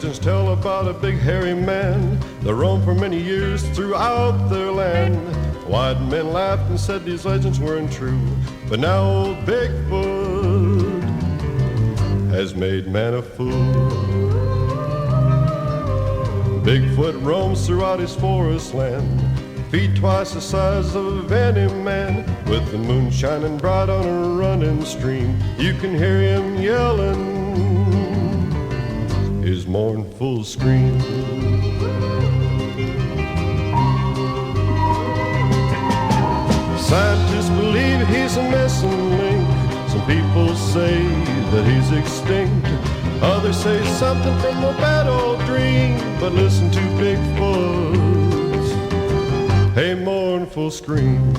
Legends tell about a big hairy man that roamed for many years throughout their land. White men laughed and said these legends weren't true, but now old Bigfoot has made man a fool. Bigfoot roams throughout his forest land, feet twice the size of any man. With the moon shining bright on a running stream, you can hear him yelling his mournful scream. Scientists believe he's a missing link. Some people say that he's extinct. Others say something from a bad old dream. But listen to Bigfoot's a mournful scream.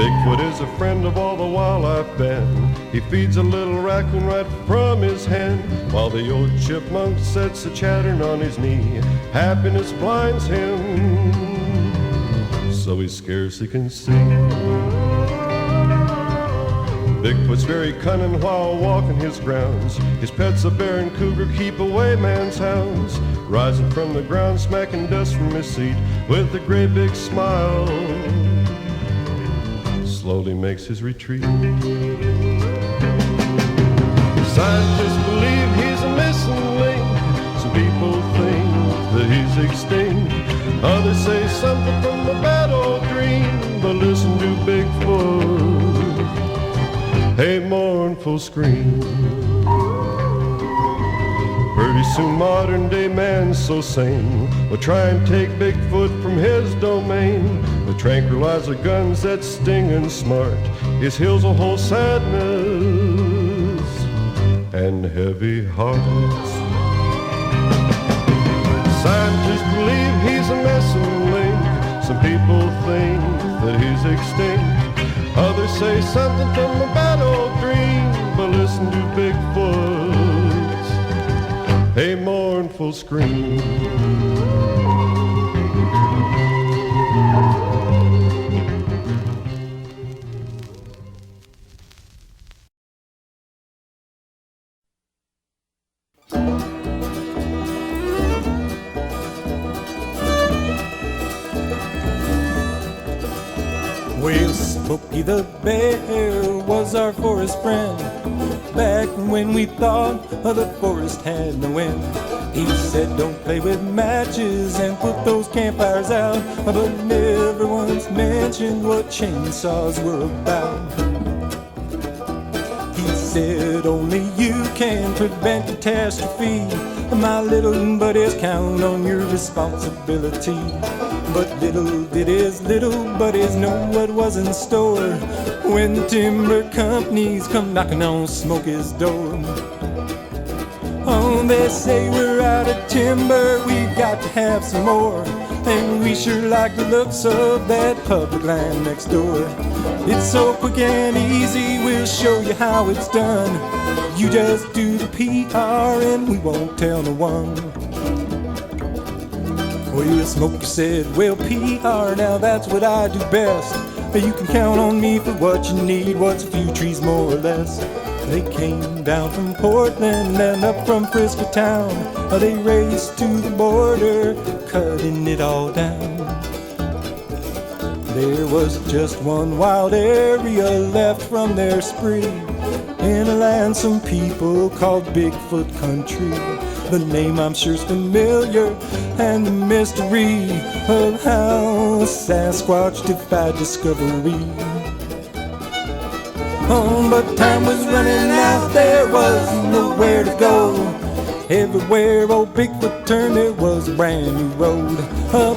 Bigfoot is a friend of all the wildlife band. He feeds a little raccoon right from his hand, while the old chipmunk sits a chattering on his knee. Happiness blinds him, so he scarcely can see. Bigfoot's very cunning while walking his grounds. His pets, a bear and cougar, keep away man's hounds. Rising from the ground, smacking dust from his seat, with a great big smile, slowly makes his retreat. Scientists believe he's a missing link. Some people think that he's extinct. Others say something from a bad old dream. But listen to Bigfoot, a mournful scream. Pretty soon modern day man so sane will try and take Bigfoot from his domain. With tranquilizer guns that sting and smart, his heels will hold sadness and heavy hearts. Scientists believe he's a missing link. Some people think that he's extinct. Others say something from a bad old dream. But listen to Bigfoot's a mournful scream. Well, Smokey the Bear was our forest friend, back when we thought the forest had no end. He said don't play with matches and put those campfires out, but never once mentioned what chainsaws were about. He said only you can prevent catastrophe. My little buddies, count on your responsibility. But little did his little buddies know what was in store when the timber companies come knocking on Smokey's door. Oh, they say we're out of timber, we've got to have some more, and we sure like the looks of that public land next door. It's so quick and easy, we'll show you how it's done. You just do the PR and we won't tell no one. Well, Smokey said, well, PR, now that's what I do best. You can count on me for what you need, what's a few trees more or less. They came down from Portland and up from Frisco town. They raced to the border, cutting it all down. There was just one wild area left from their spree, in a land some people called Bigfoot Country. The name I'm sure's familiar, and the mystery of how Sasquatch defied discovery. Oh, but time was running out, there was nowhere to go. Everywhere old Bigfoot turned, there was a brand new road.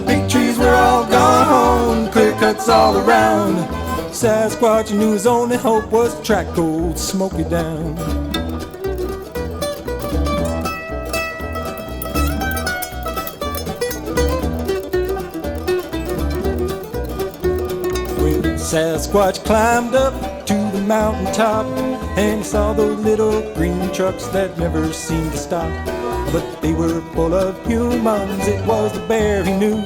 Big trees were all gone, clear cuts all around. Sasquatch knew his only hope was to track old Smokey down. Sasquatch climbed up to the mountaintop, and he saw those little green trucks that never seemed to stop. But they were full of humans, it was the bear he knew,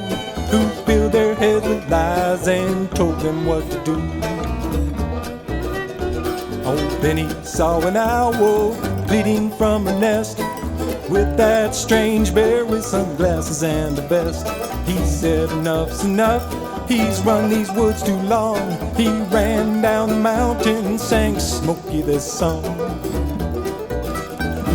who filled their heads with lies and told them what to do. Oh, then he saw an owl bleeding from her nest, with that strange bear with sunglasses and a vest. He said enough's enough, he's run these woods too long. He ran down the mountain and sang Smokey this song.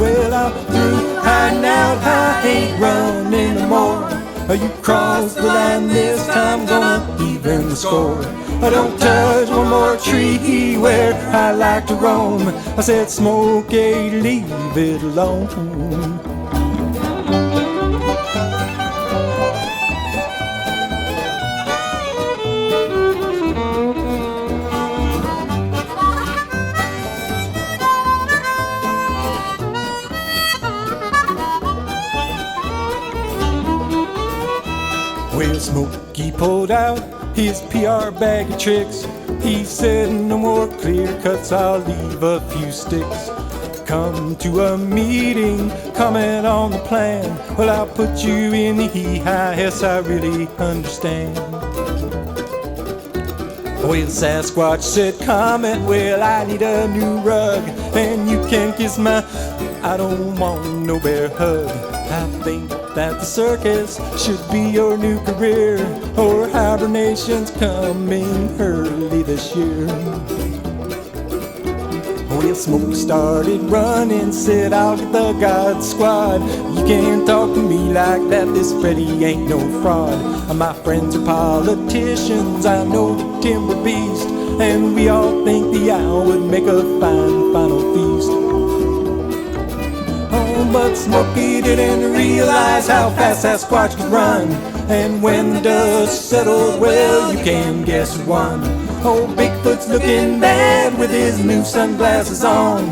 Well, I'm through hiding out, I ain't running no more. You crossed the line this time, gonna even the score. Don't touch one more tree where I like to roam. I said, Smokey, leave it alone. Well, Smokey pulled out his PR bag of tricks. He said, no more clear cuts, I'll leave a few sticks. Come to a meeting, comment on the plan. Well, I'll put you in the hee-haw, yes, I really understand. Well, Sasquatch said, comment, well, I need a new rug. And you can kiss my, I don't want no bear hug. I think that the circus should be your new career, or hibernation's coming early this year. Well, Smoke started running, said, I'll get the God Squad. You can't talk to me like that, this Freddy ain't no fraud. My friends are politicians, I know the timber beast, and we all think the owl would make a fine final feast. But Smokey didn't realize how fast Sasquatch could run. And when the dust settled, well, you can guess who won. Oh, Bigfoot's looking bad with his new sunglasses on,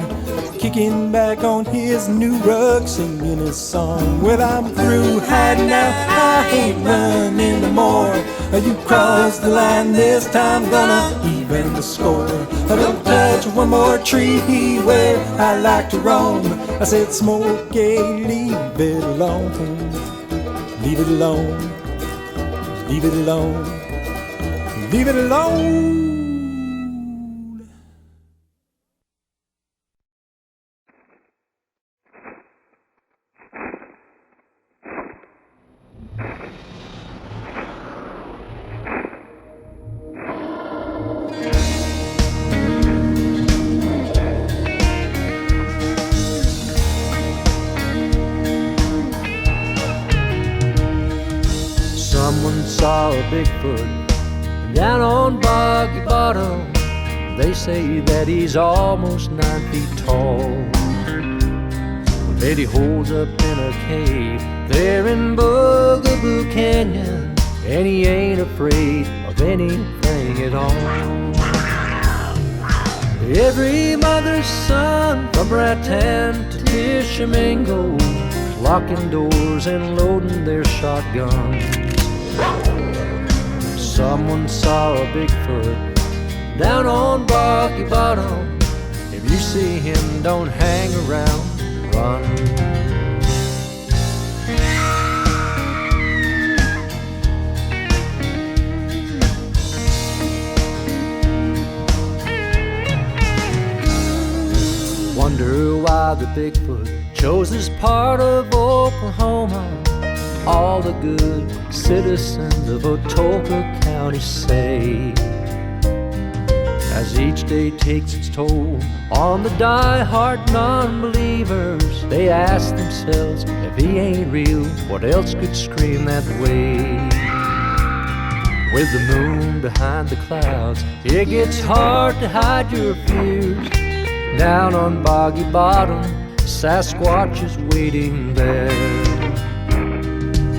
kicking back on his new rug, singing his song. Well, I'm through hiding out, I ain't running no more. You crossed the line this time, gonna even the score. Don't touch one more tree where I like to roam. I said, Smokey, leave it alone. Leave it alone. Leave it alone. Leave it alone. Someone saw a Bigfoot down on Boggy Bottom. They say that he's almost 9 feet tall. That he holds up in a cave there in Bugaboo Canyon, and he ain't afraid of anything at all. Every mother's son, from Rattan to Tishomingo, locking doors and loading their shotguns. Someone saw a Bigfoot down on Boggy Bottom. If you see him, don't hang around, run. Wonder why the Bigfoot chose this part of Oklahoma. All the good citizens of Atoka County say, as each day takes its toll on the die-hard non-believers, they ask themselves, if he ain't real, what else could scream that way? With the moon behind the clouds, it gets hard to hide your fears. Down on Boggy Bottom, Sasquatch is waiting there.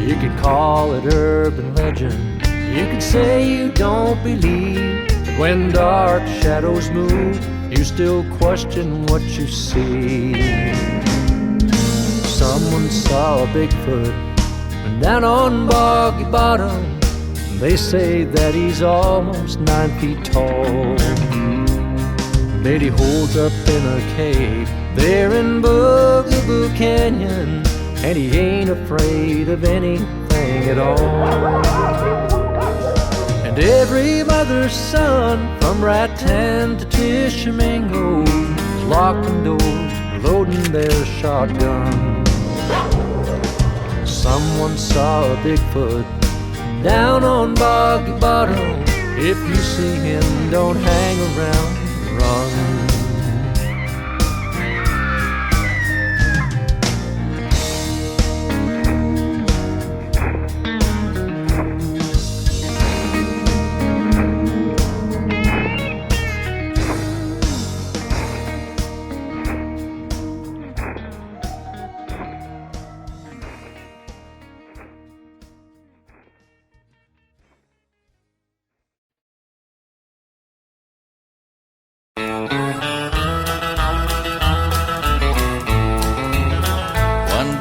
You can call it urban legend, you can say you don't believe, but when dark shadows move, you still question what you see. Someone saw a Bigfoot down on Boggy Bottom. They say that he's almost 9 feet tall. That he holds up in a cave there in Bugaboo Canyon, and he ain't afraid of anything at all. And every mother's son, from Rattan to Tishomingo, locking doors, loading their shotguns. Someone saw a Bigfoot down on Boggy Bottom. If you see him, don't hang around, run.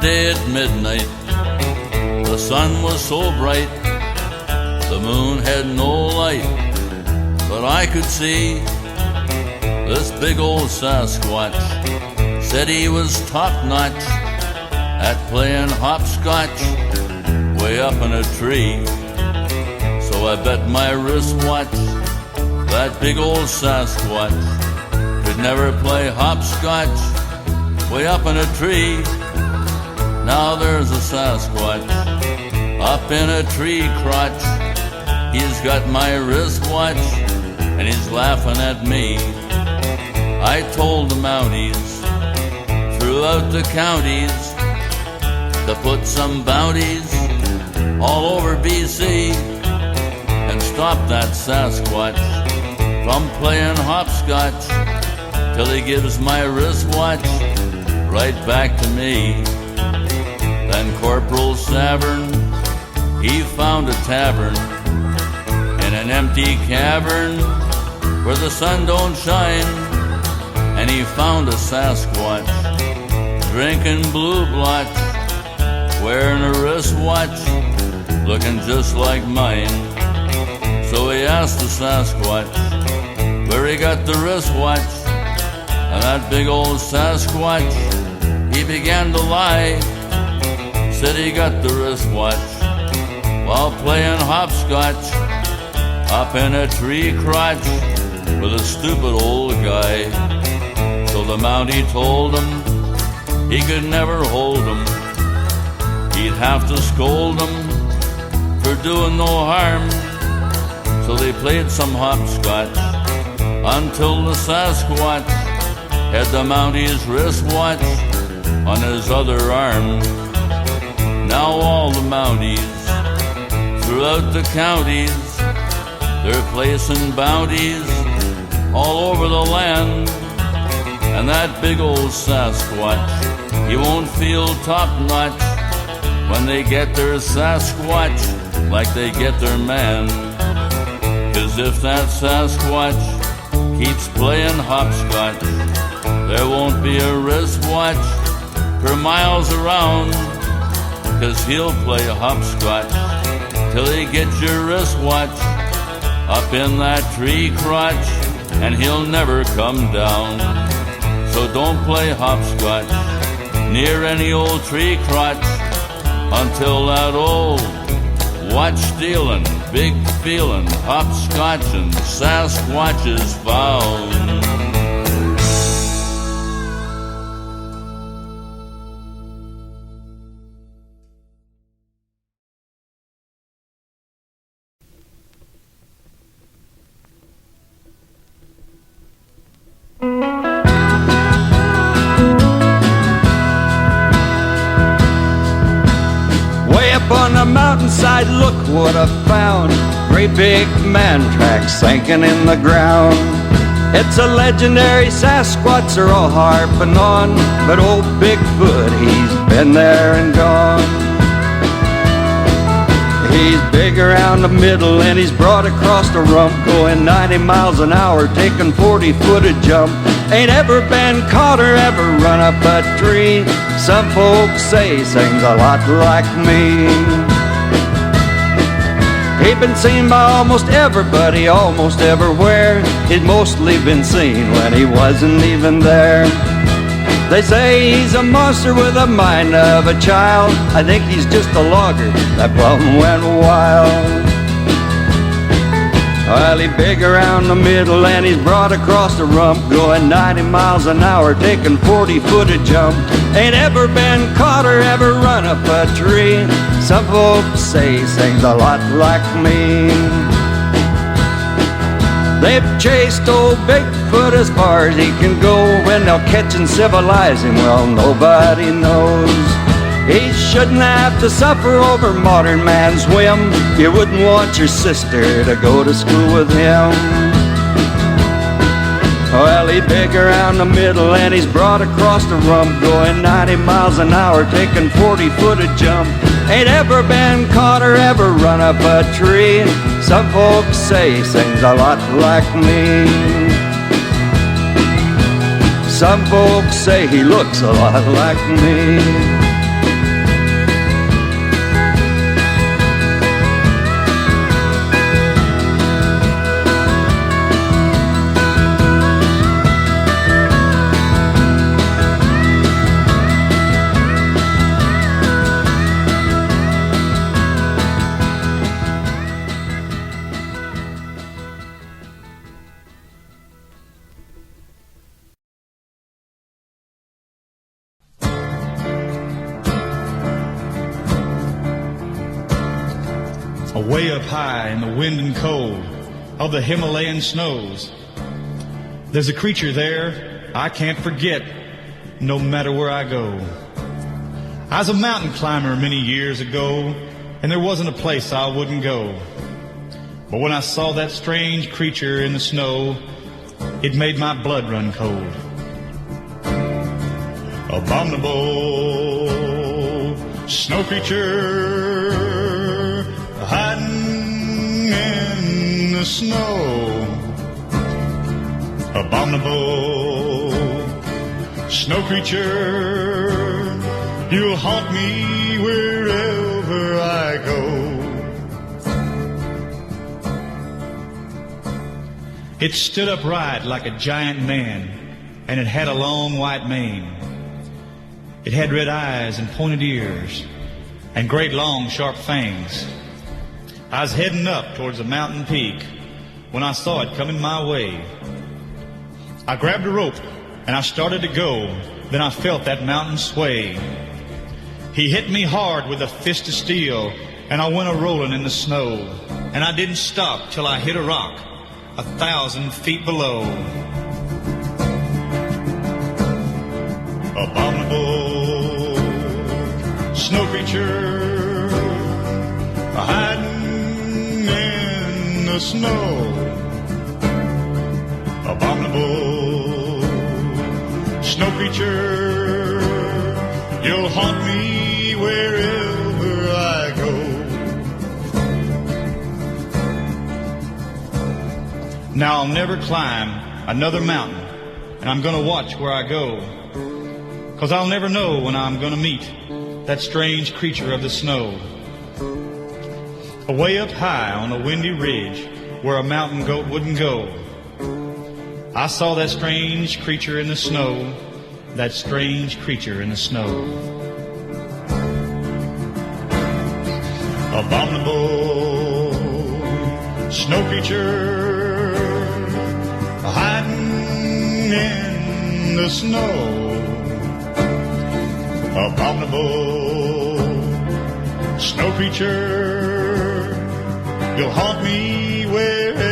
Day at midnight, the sun was so bright, the moon had no light, but I could see this big old Sasquatch. Said he was top-notch at playing hopscotch way up in a tree. So I bet my wristwatch that big old Sasquatch could never play hopscotch way up in a tree. Now there's a Sasquatch up in a tree crotch. He's got my wristwatch and he's laughing at me. I told the Mounties throughout the counties to put some bounties all over BC and stop that Sasquatch from playing hopscotch till he gives my wristwatch right back to me. Then Corporal Savern, he found a tavern in an empty cavern where the sun don't shine, and he found a Sasquatch drinking blue blotch, wearing a wristwatch looking just like mine. So he asked the Sasquatch where he got the wristwatch, and that big old Sasquatch, he began to lie. Said he got the wristwatch while playing hopscotch up in a tree crotch with a stupid old guy. So the Mountie told him he could never hold him. He'd have to scold him for doing no harm. So they played some hopscotch until the Sasquatch had the Mountie's wristwatch on his other arm. Now all the Mounties throughout the counties, they're placing bounties all over the land. And that big old Sasquatch, he won't feel top-notch when they get their Sasquatch like they get their man. 'Cause if that Sasquatch keeps playing hopscotch, there won't be a wristwatch for miles around. 'Cause he'll play hopscotch till he gets your wristwatch up in that tree crotch, and he'll never come down. So don't play hopscotch near any old tree crotch until that old watch-stealing, big-feeling, hopscotchin' Sasquatch is found. On the mountainside, look what I found. Great big man tracks sinking in the ground. It's a legendary Sasquatch they're all harping on, but old Bigfoot, he's been there and gone. He's big around the middle and he's broad across the rump, going 90 miles an hour, taking 40-foot a jump. Ain't ever been caught or ever run up a tree. Some folks say he sings a lot like me. He's been seen by almost everybody, almost everywhere. He's mostly been seen when he wasn't even there. They say he's a monster with the mind of a child. I think he's just a logger that plumb went wild. Well, He's big around the middle and he's broad across the rump, going 90 miles an hour, taking 40-foot a jump. Ain't ever been caught or ever run up a tree. Some folks say he sings a lot like me. They've chased old Bigfoot as far as he can go. When they'll catch and civilize him, well, nobody knows. He shouldn't have to suffer over modern man's whim. You wouldn't want your sister to go to school with him. Well, he's big around the middle and he's broad across the rump, going 90 miles an hour, taking 40-foot a jump. Ain't ever been caught or ever run up a tree. Some folks say he sings a lot like me. Some folks say he looks a lot like me. Way up high in the wind and cold of the Himalayan snows, there's a creature there I can't forget, no matter where I go. I was a mountain climber many years ago, and there wasn't a place I wouldn't go. But when I saw that strange creature in the snow, it made my blood run cold. Abominable snow creature hiding in the snow. Abominable snow creature, you'll haunt me wherever I go. It stood upright like a giant man, and it had a long white mane. It had red eyes and pointed ears, and great long sharp fangs. I was heading up towards a mountain peak when I saw it coming my way. I grabbed a rope and I started to go, then I felt that mountain sway. He hit me hard with a fist of steel, and I went a-rolling in the snow. And I didn't stop till I hit a rock 1,000 feet below. Abominable snow creature hiding in the snow. Abominable snow creature, you'll haunt me wherever I go. Now I'll never climb another mountain, and I'm gonna watch where I go, 'cause I'll never know when I'm gonna meet that strange creature of the snow. Away up high on a windy ridge where a mountain goat wouldn't go, I saw that strange creature in the snow, that strange creature in the snow. Abominable snow creature hiding in the snow. Abominable snow creature, you'll haunt me wherever